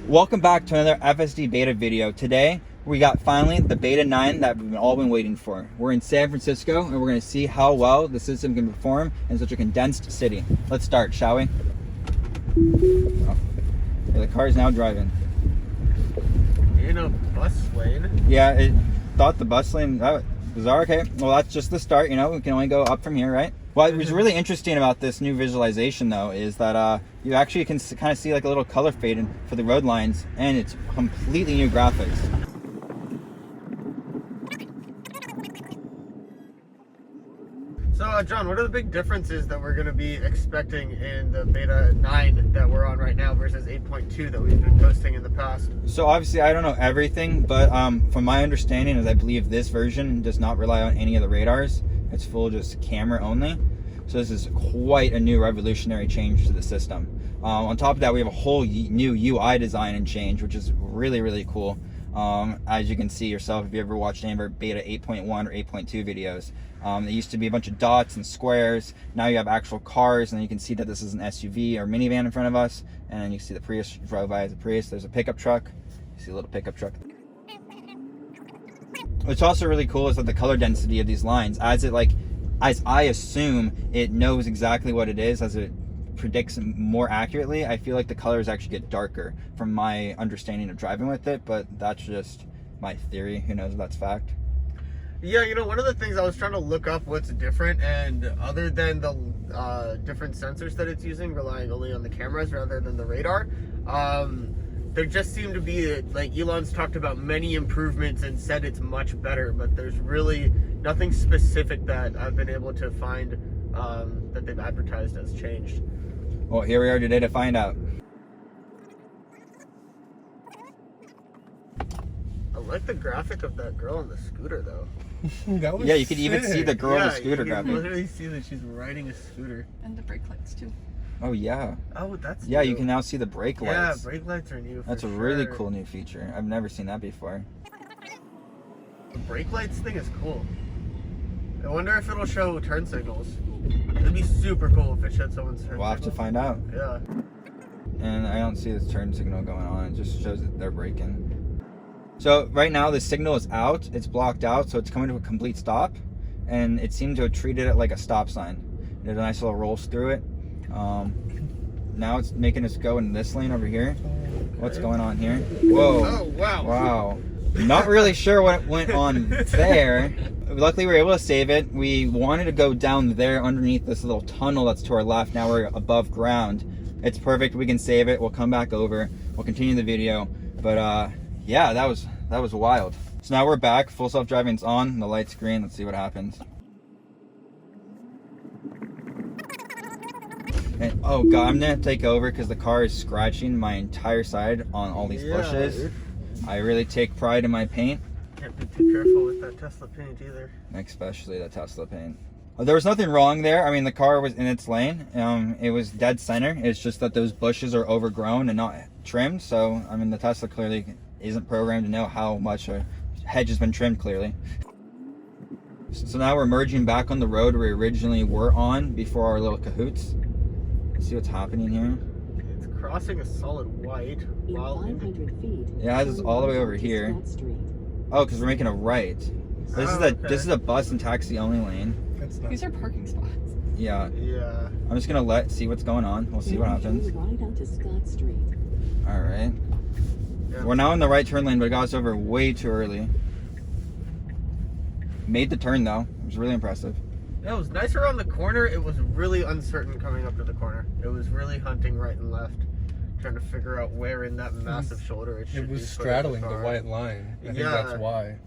Welcome back to another FSD beta video. Today we got finally the beta 9 that we've all been waiting for. We're in San Francisco and we're going to see how well the system can perform in such a condensed city. Let's start, shall we? Oh. Yeah, the car is now driving. In a bus lane? Yeah, it thought the bus lane was okay. Well, that's just the start, you know, we can only go up from here, right? What was really interesting about this new visualization though is that you actually can kind of see like a little color fade for the road lines, and it's completely new graphics. So John, what are the big differences that we're going to be expecting in the beta 9 that we're on right now versus 8.2 that we've been posting in the past? So obviously I don't know everything, but from my understanding is I believe this version does not rely on any of the radars. It's full just camera only. So this is quite a new revolutionary change to the system. On top of that, we have a whole new UI design and change, which is really cool. As you can see yourself, if you ever watched any of our beta 8.1 or 8.2 videos, it used to be a bunch of dots and squares. Now you have actual cars, and you can see that this is an SUV or minivan in front of us, and then you see the Prius drove by as a Prius. There's a pickup truck. You see a little pickup truck. What's also really cool is that the color density of these lines, as I assume it knows exactly what it is, as it predicts more accurately, I feel like the colors actually get darker from my understanding of driving with it, but that's just my theory. Who knows if that's fact? Yeah, you know, one of the things I was trying to look up what's different, and other than the different sensors that it's using, relying only on the cameras rather than the radar, there just seemed to be, like, Elon's talked about many improvements and said it's much better, but there's really nothing specific that I've been able to find that they've advertised as changed. Well, here we are today to find out. I like the graphic of that girl on the scooter, though. That was Yeah, you could even see the girl on the scooter you can graphic. literally see that she's riding a scooter. And the brake lights too. Oh yeah. Oh, that's Yeah, new. you can now see the brake lights. Yeah, brake lights are new. That's a really cool new feature. I've never seen that before. The brake lights thing is cool. I wonder if it'll show turn signals. It'd be super cool if it showed someone's turn We'll have to signals. find out. Yeah. And I don't see this turn signal going on. It just shows that they're braking. So right now the signal is out. It's blocked out, so it's coming to a complete stop. And it seemed to have treated it like a stop sign. There's a nice little rolls through it. Now it's making us go in this lane over here. What's going on here? Whoa. Oh, wow. Wow. Not really sure what went on there. Luckily we were able to save it. We wanted to go down there underneath this little tunnel that's to our left. Now we're above ground. It's perfect. We can save it. We'll come back over. We'll continue the video. But yeah, that was wild. So now we're back. Full self-driving's on. The light's green. Let's see what happens. And, oh god, I'm gonna take over because the car is scratching my entire side on all these bushes. Dude. I really take pride in my paint. Can't be too careful with that Tesla paint either. Especially the Tesla paint. There was nothing wrong there. I mean, the car was in its lane. It was dead center. It's just that those bushes are overgrown and not trimmed. So, I mean, the Tesla clearly isn't programmed to know how much a hedge has been trimmed, clearly. So now we're merging back on the road we originally were on before our little cahoots. Let's see what's happening here. It's crossing a solid white. While In 500 feet. Yeah, this is all the way over here. Oh, because we're making a right. This is a bus and taxi only lane. That's not These are parking spots. Yeah. Yeah. I'm just gonna see what's going on. We'll see what happens. Right onto Scott Street. All right. Yeah. We're now in the right turn lane, but it got us over way too early. Made the turn though. It was really impressive. It was nice around the corner. It was really uncertain coming up to the corner. It was really hunting right and left, trying to figure out where in that massive shoulder it should be. It was for straddling the car. white line. I think Yeah. that's why.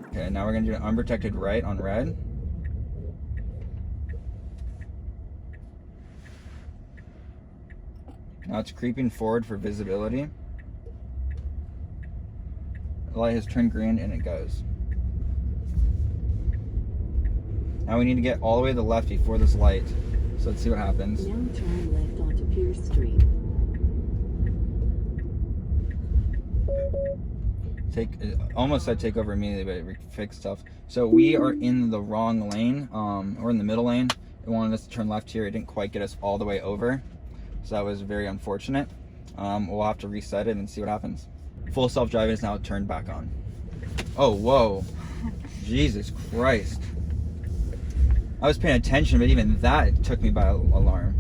Okay, now we're gonna do an unprotected right on red. Now it's creeping forward for visibility. The light has turned green and it goes. Now we need to get all the way to the left before this light. So let's see what happens. Now turn left onto Pierce Street. Almost said take over immediately, but it fixed stuff. So we are in the wrong lane. We're in the middle lane. It wanted us to turn left here. It didn't quite get us all the way over, so that was very unfortunate. We'll have to reset it and see what happens. Full self-driving is now turned back on. Oh, whoa. Jesus Christ. I was paying attention, but even that took me by alarm.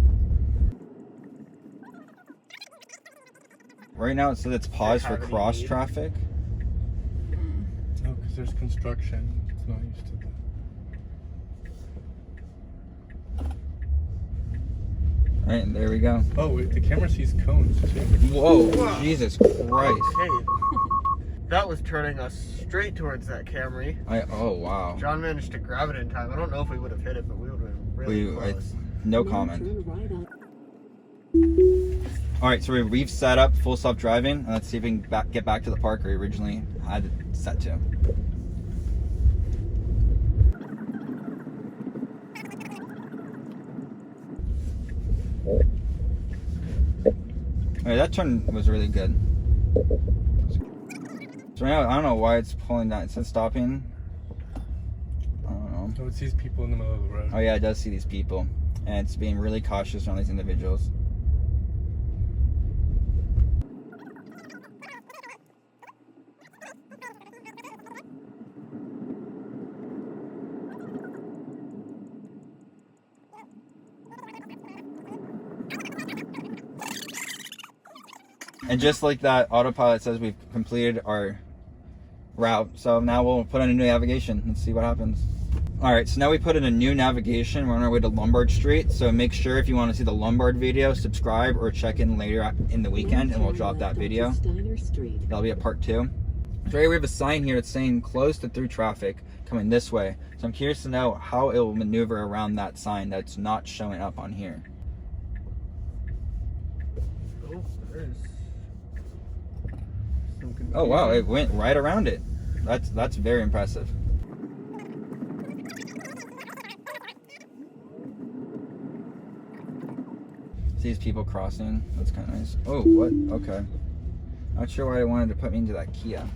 Right now it says it's paused for cross traffic. Oh, because there's construction. It's not used to that. Alright, there we go. Oh, wait, the camera sees cones too. Whoa, Wow. Jesus Christ. Okay. That was turning us straight towards that Camry. Oh, wow. John managed to grab it in time. I don't know if we would have hit it, but we would have been really close. No Now comment. turn right on. Alright, so we've set up full self-driving, and let's see if we can get back to the park we originally had it set to. Alright, that turn was really good. So right now, I don't know why it's pulling down. It says stopping. I don't know. Oh, it sees people in the middle of the road. Oh yeah, it does see these people. And it's being really cautious around these individuals. And just like that, autopilot says we've completed our route. So now we'll put in a new navigation and see what happens. Alright, so now we put in a new navigation. We're on our way to Lombard Street. So make sure if you want to see the Lombard video, subscribe or check in later in the weekend and we'll drop that video. Steiner Street. That'll be a part 2. So right, we have a sign here that's saying closed to through traffic coming this way. So I'm curious to know how it will maneuver around that sign that's not showing up on here. Oh, there's some confusion. Oh wow, it went right around it. That's very impressive. See these people crossing. That's kind of nice. Oh, what? Okay. Not sure why they wanted to put me into that Kia.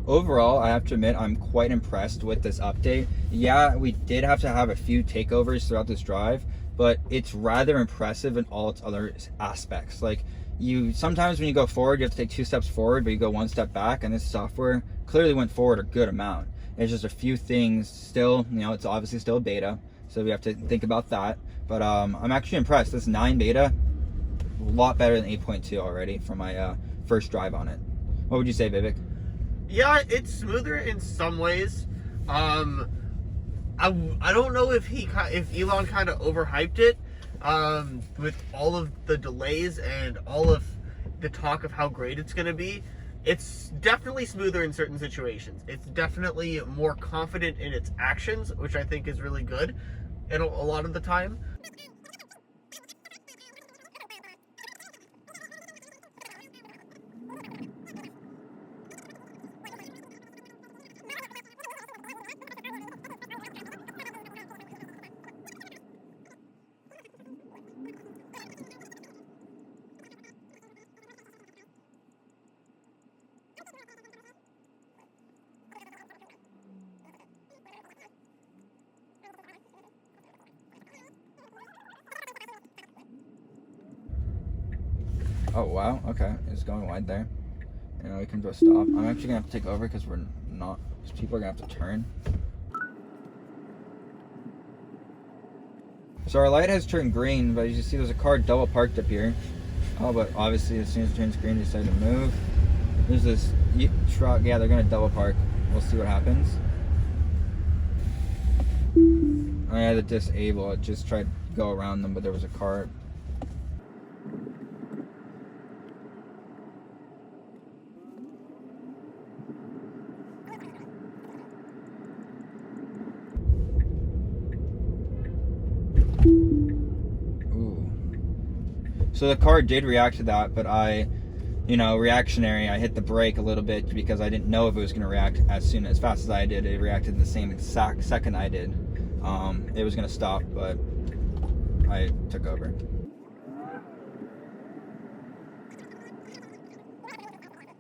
Overall, I have to admit, I'm quite impressed with this update. Yeah, we did have to have a few takeovers throughout this drive, but it's rather impressive in all its other aspects. Like, sometimes when you go forward, you have to take 2 steps forward, but you go 1 step back, and this software clearly went forward a good amount. It's just a few things still, it's obviously still beta, so we have to think about that. But I'm actually impressed. This 9 beta, a lot better than 8.2 already for my first drive on it. What would you say, Vivek? Yeah, it's smoother in some ways. I don't know if Elon kind of overhyped it with all of the delays and all of the talk of how great it's going to be. It's definitely smoother in certain situations. It's definitely more confident in its actions, which I think is really good a lot of the time. Oh wow, okay, it's going wide there. And we come to a stop. I'm actually gonna have to take over because people are gonna have to turn. So our light has turned green, but as you see there's a car double parked up here. Oh, but obviously as soon as it turns green, they decide to move. There's this truck, yeah, they're gonna double park. We'll see what happens. I had to disable it, just tried to go around them, but there was a car. So the car did react to that, but I, reactionary, I hit the brake a little bit because I didn't know if it was going to react as fast as I did. It reacted in the same exact second I did. It was going to stop, but I took over.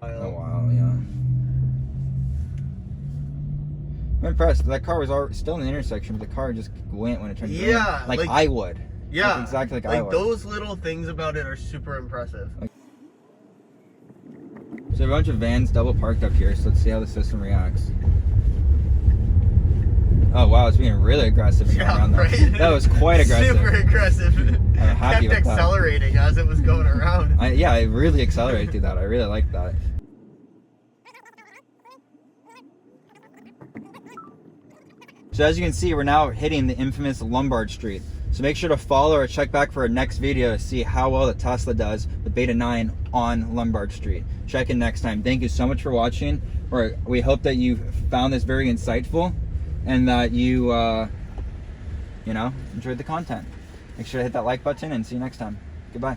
Oh wow, yeah. I'm impressed. That car was still in the intersection, but the car just went when it turned green. Yeah, like I would. Yeah, like exactly like I would. Those little things about it are super impressive. So a bunch of vans double parked up here, so let's see how the system reacts. Oh wow, it's being really aggressive. Right? That was quite aggressive. Super aggressive. I'm happy kept with accelerating as it was going around. Yeah, it really accelerated through that. I really like that. So as you can see, we're now hitting the infamous Lombard Street. So make sure to follow or check back for our next video to see how well the Tesla does with Beta 9 on Lombard Street. Check in next time. Thank you so much for watching. We hope that you found this very insightful and that you, enjoyed the content. Make sure to hit that like button and see you next time. Goodbye.